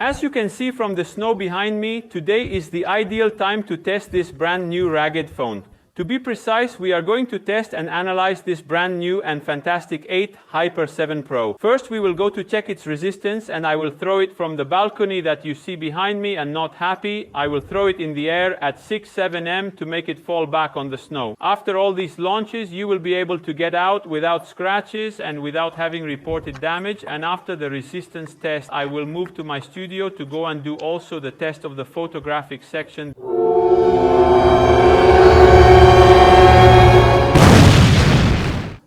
As you can see from the snow behind me, today is the ideal time to test this brand new rugged phone. To be precise, we are going to test and analyze this brand new and fantastic 8 Hyper 7 Pro. First, we will go to check its resistance, and I will throw it from the balcony that you see behind me, and not happy, I will throw it in the air at 6-7 m to make it fall back on the snow. After all these launches, you will be able to get out without scratches and without having reported damage, and after the resistance test, I will move to my studio to go and do also the test of the photographic section.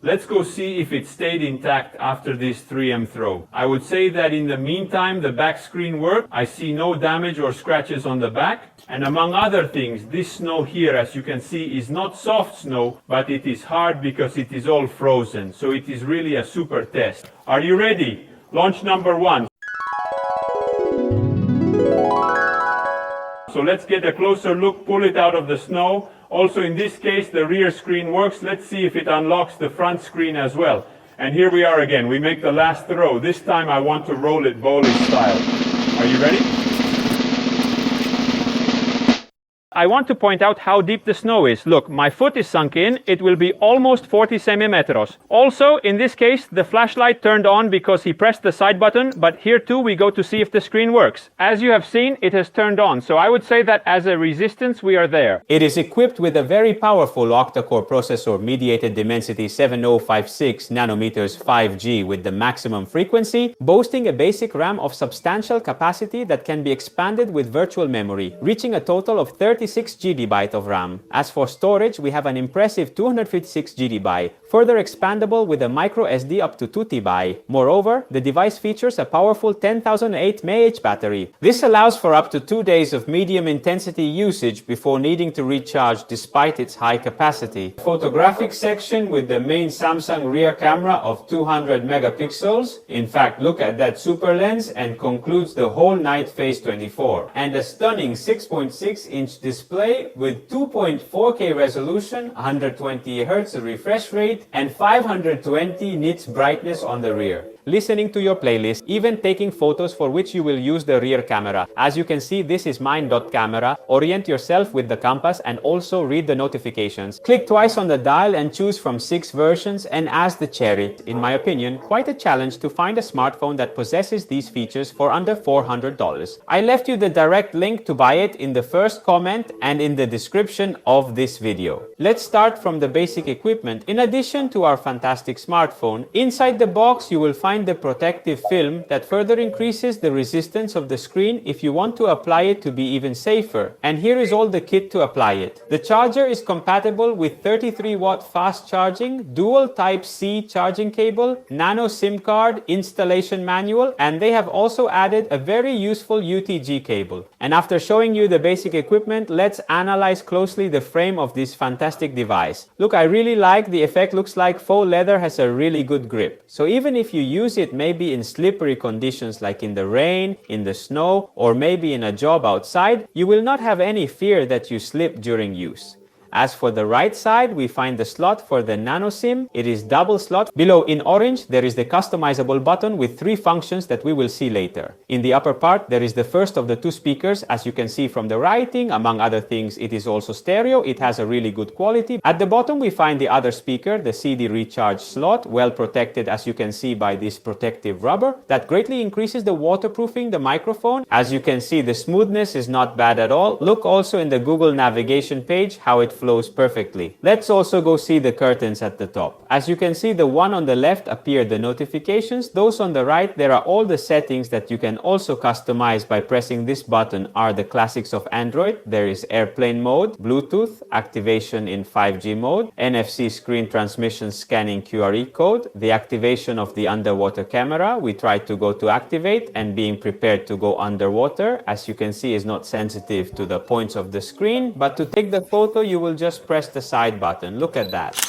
Let's go see if it stayed intact after this 3M throw. I would say that in the meantime, the back screen worked. I see no damage or scratches on the back. And among other things, this snow here, as you can see, is not soft snow, but it is hard because it is all frozen. So it is really a super test. Are you ready? Launch number 1. So let's get a closer look, pull it out of the snow. Also in this case, the rear screen works. Let's see if it unlocks the front screen as well. And here we are again. We make the last throw. This time I want to roll it bowling style. Are you ready? I want to point out how deep the snow is. Look, my foot is sunk in. It will be almost 40 centimeters. Also, in this case, the flashlight turned on because he pressed the side button, but here too we go to see if the screen works. As you have seen, it has turned on, so I would say that as a resistance we are there. It is equipped with a very powerful octa-core processor, mediated Dimensity 7056 nanometers 5G with the maximum frequency, boasting a basic RAM of substantial capacity that can be expanded with virtual memory, reaching a total of 36 GB of RAM. As for storage, we have an impressive 256 GB, further expandable with a micro SD up to 2 TB. Moreover, the device features a powerful 10,008 mAh battery. This allows for up to 2 days of medium intensity usage before needing to recharge despite its high capacity. Photographic section with the main Samsung rear camera of 200 megapixels. In fact, look at that super lens, and concludes the whole night phase 24. And a stunning 6.6-inch display with 2.4K resolution, 120 Hz refresh rate, and 520 nits brightness on the rear. Listening to your playlist, even taking photos for which you will use the rear camera. As you can see, this is mine.camera. Orient yourself with the compass and also read the notifications. Click twice on the dial and choose from 6 versions, and as the cherry, in my opinion, quite a challenge to find a smartphone that possesses these features for under $400. I left you the direct link to buy it in the first comment and in the description of this video. Let's start from the basic equipment. In addition to our fantastic smartphone, inside the box you will find the protective film that further increases the resistance of the screen if you want to apply it to be even safer. And here is all the kit to apply it. The charger is compatible with 33-watt fast charging, dual Type-C charging cable, nano SIM card, installation manual, and they have also added a very useful UTG cable. And after showing you the basic equipment, let's analyze closely the frame of this fantastic device. Look, I really like the effect. Looks like faux leather has a really good grip. So even if you use it maybe in slippery conditions like in the rain, in the snow, or maybe in a job outside, you will not have any fear that you slip during use. As for the right side, we find the slot for the nano SIM. It is double slot. Below in orange, there is the customizable button with 3 functions that we will see later. In the upper part, there is the first of the 2 speakers. As you can see from the writing, among other things, it is also stereo. It has a really good quality. At the bottom, we find the other speaker, the CD recharge slot, well protected, as you can see, by this protective rubber that greatly increases the waterproofing the microphone. As you can see, the smoothness is not bad at all. Look also in the Google navigation page how it flows perfectly. Let's also go see the curtains at the top. As you can see, the one on the left appear the notifications. Those on the right, there are all the settings that you can also customize by pressing this button. Are the classics of Android. There is airplane mode, Bluetooth, activation in 5G mode, NFC screen transmission scanning QR code, the activation of the underwater camera. We try to go to activate, and being prepared to go underwater, as you can see, is not sensitive to the points of the screen, but to take the photo you will just press the side button. Look at that.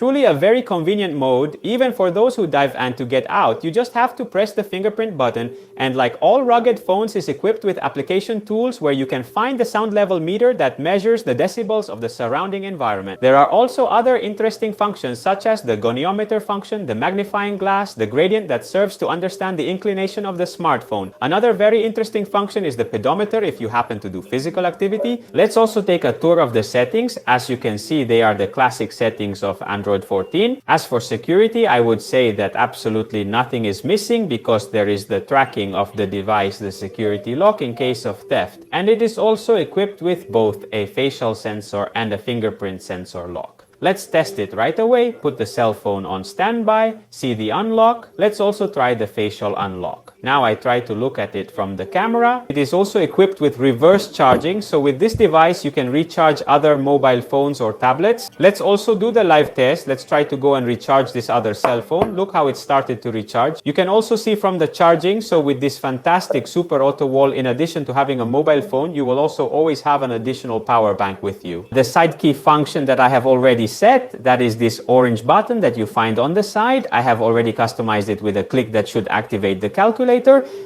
Truly a very convenient mode, even for those who dive and to get out. You just have to press the fingerprint button, and like all rugged phones, is equipped with application tools where you can find the sound level meter that measures the decibels of the surrounding environment. There are also other interesting functions such as the goniometer function, the magnifying glass, the gradient that serves to understand the inclination of the smartphone. Another very interesting function is the pedometer if you happen to do physical activity. Let's also take a tour of the settings. As you can see, they are the classic settings of Android 14. As for security, I would say that absolutely nothing is missing because there is the tracking of the device, the security lock in case of theft. And it is also equipped with both a facial sensor and a fingerprint sensor lock. Let's test it right away. Put the cell phone on standby, see the unlock. Let's also try the facial unlock. Now I try to look at it from the camera. It is also equipped with reverse charging, so with this device you can recharge other mobile phones or tablets. Let's also do the live test. Let's try to go and recharge this other cell phone. Look how it started to recharge. You can also see from the charging, so with this fantastic super auto wall, in addition to having a mobile phone, you will also always have an additional power bank with you. The side key function that I have already set, that is this orange button that you find on the side. I have already customized it with a click that should activate the calculator.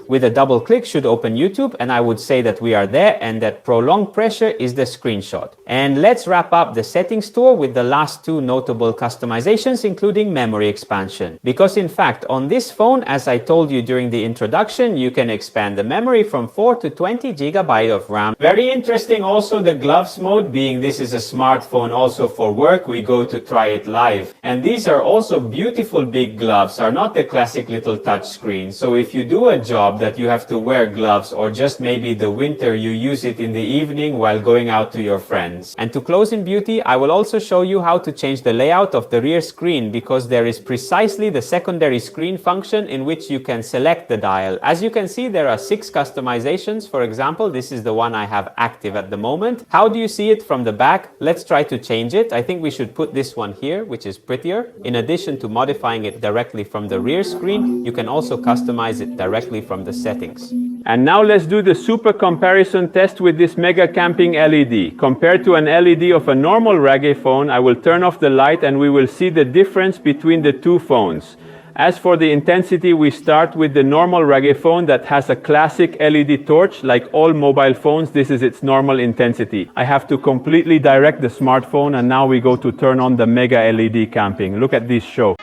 With a double click should open YouTube, and I would say that we are there, and that prolonged pressure is the screenshot. And let's wrap up the settings tour with the last two notable customizations, including memory expansion. Because in fact, on this phone, as I told you during the introduction, you can expand the memory from 4 to 20 GB of RAM. Very interesting also the gloves mode, being this is a smartphone also for work. We go to try it live. And these are also beautiful big gloves, are not the classic little touch screen. So if you do a job that you have to wear gloves, or just maybe the winter you use it in the evening while going out to your friends. And to close in beauty, I will also show you how to change the layout of the rear screen, because there is precisely the secondary screen function in which you can select the dial. As you can see, there are 6 customizations. For example, this is the one I have active at the moment. How do you see it from the back? Let's try to change it. I think we should put this one here, which is prettier. In addition to modifying it directly from the rear screen, you can also customize it directly from the settings. And now let's do the super comparison test with this mega camping LED. Compared to an LED of a normal Reggae phone, I will turn off the light and we will see the difference between the two phones. As for the intensity, we start with the normal Reggae phone that has a classic LED torch. Like all mobile phones, this is its normal intensity. I have to completely direct the smartphone, and now we go to turn on the mega LED camping. Look at this show.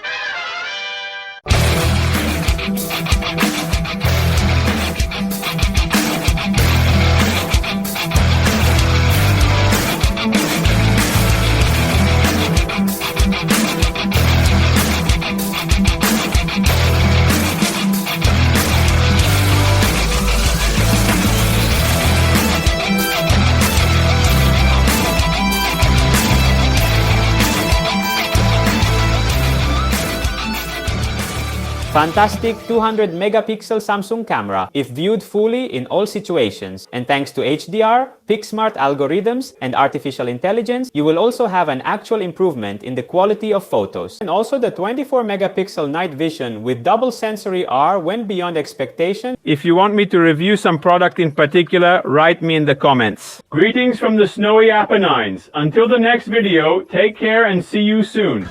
Fantastic 200 megapixel Samsung camera if viewed fully in all situations. And thanks to HDR, PixSmart algorithms, and artificial intelligence, you will also have an actual improvement in the quality of photos. And also the 24 megapixel night vision with double sensory R went beyond expectation. If you want me to review some product in particular, write me in the comments. Greetings from the snowy Apennines. Until the next video, take care and see you soon.